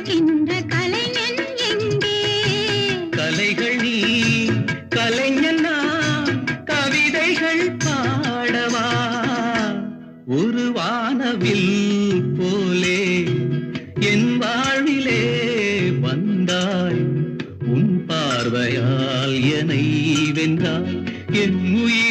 உருவாக்கின்ற கலைஞன் எங்கே? கலைகள் நீ கலைஞன் நான் கவிதைகள் பாடவா ஒரு வானவில் போலே என் வாழ்விலே வந்தாய் உன் பார்வையால் என்னை வென்றாய் என் உயிர்